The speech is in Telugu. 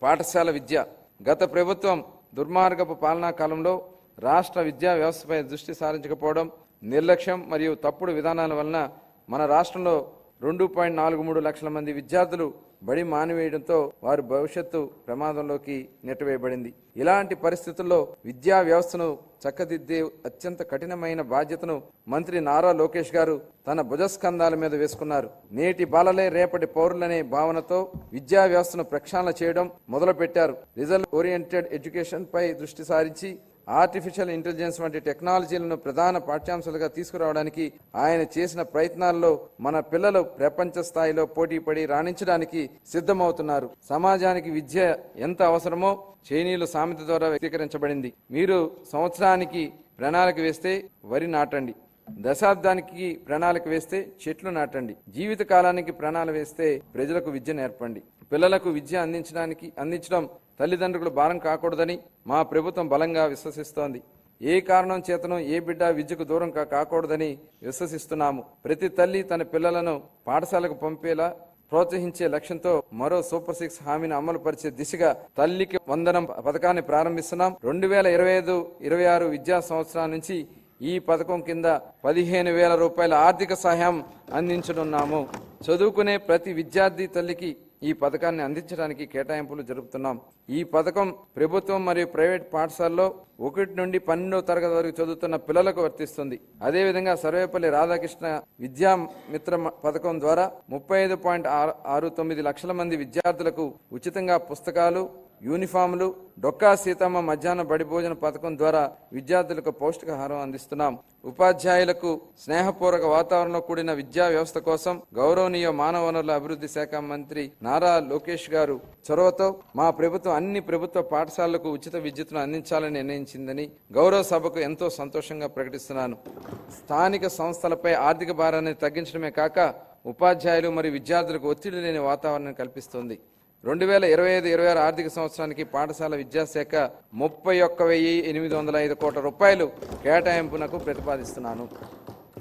పాఠశాల విద్య. గత ప్రభుత్వం దుర్మార్గపు పాలనా కాలంలో రాష్ట్ర విద్యా వ్యవస్థపై దృష్టి సారించకపోవడం, నిర్లక్ష్యం మరియు తప్పుడు విధానాల వలన మన రాష్ట్రంలో 2.43 లక్షల మంది విద్యార్థులు బడి మానివేయడంతో వారి భవిష్యత్తు ప్రమాదంలోకి నెట్టవేయబడింది. ఇలాంటి పరిస్థితుల్లో విద్యా వ్యవస్థను చక్కదిద్దే అత్యంత కఠినమైన బాధ్యతను మంత్రి నారా లోకేష్ గారు తన భుజస్కంధాల మీద వేసుకున్నారు. నేటి బాలలే రేపటి పౌరులనే భావనతో విద్యా వ్యవస్థను ప్రక్షాళన చేయడం మొదలుపెట్టారు. రిజల్ట్ ఓరియంటెడ్ ఎడ్యుకేషన్ పై దృష్టి సారించి ఆర్టిఫిషియల్ ఇంటెలిజెన్స్ వంటి టెక్నాలజీలను ప్రధాన పాఠ్యాంశాలుగా తీసుకురావడానికి ఆయన చేసిన ప్రయత్నాల్లో మన పిల్లలు ప్రపంచ స్థాయిలో పోటీపడి రాణించడానికి సిద్ధమవుతున్నారు. సమాజానికి విద్య ఎంత అవసరమో చైనీయుల సామెత ద్వారా వ్యక్తీకరించబడింది. మీరు సంవత్సరానికి ప్రణాళిక వేస్తే వరి నాటండి, దశాబ్దానికి ప్రణాళిక వేస్తే చెట్లు నాటండి, జీవిత కాలానికి ప్రణాళిక వేస్తే ప్రజలకు విద్య నేర్పండి. పిల్లలకు విద్య అందించడం తల్లిదండ్రులు భారం కాకూడదని మా ప్రభుత్వం బలంగా విశ్వసిస్తోంది. ఏ కారణం చేతనో ఏ బిడ్డ విద్యకు దూరం కాకూడదని విశ్వసిస్తున్నాము. ప్రతి తల్లి తన పిల్లలను పాఠశాలకు పంపేలా ప్రోత్సహించే లక్ష్యంతో మరో సూపర్ 6 హామీని అమలు పరిచే దిశగా తల్లికి వందనం పథకాన్ని ప్రారంభిస్తున్నాం. 2025-26 విద్యా సంవత్సరం నుంచి ఈ పథకం కింద 15,000 రూపాయల ఆర్థిక సహాయం అందించనున్నాము. చదువుకునే ప్రతి విద్యార్థి తల్లికి ఈ పథకాన్ని అందించడానికి కేటాయింపులు జరుపుతున్నాం. ఈ పథకం ప్రభుత్వం మరియు ప్రైవేట్ పాఠశాలలో 1 నుండి 12వ తరగతి వరకు చదువుతున్న పిల్లలకు వర్తిస్తుంది. అదేవిధంగా సర్వేపల్లి రాధాకృష్ణ విద్యా మిత్ర పథకం ద్వారా 35.69 లక్షల మంది విద్యార్థులకు ఉచితంగా పుస్తకాలు, యూనిఫామ్లు, డొక్కా సీతమ్మ మధ్యాహ్న బడి భోజన పథకం ద్వారా విద్యార్థులకు పౌష్టికాహారం అందిస్తున్నాం. ఉపాధ్యాయులకు స్నేహపూర్వక వాతావరణంలో కూడిన విద్యా వ్యవస్థ కోసం గౌరవనీయ మానవ వనరుల అభివృద్ధి శాఖ మంత్రి నారా లోకేష్ గారు చొరవతో మా ప్రభుత్వం అన్ని ప్రభుత్వ పాఠశాలలకు ఉచిత విద్యుత్తును అందించాలని నిర్ణయించిందని గౌరవ సభకు ఎంతో సంతోషంగా ప్రకటిస్తున్నాను. స్థానిక సంస్థలపై ఆర్థిక భారాన్ని తగ్గించడమే కాక ఉపాధ్యాయులు మరియు విద్యార్థులకు ఒత్తిడి లేని వాతావరణాన్ని కల్పిస్తోంది. 2025-26 ఆర్థిక సంవత్సరానికి పాఠశాల విద్యాశాఖ 31,805 కోట్ల రూపాయలు కేటాయింపునకు ప్రతిపాదిస్తున్నాను.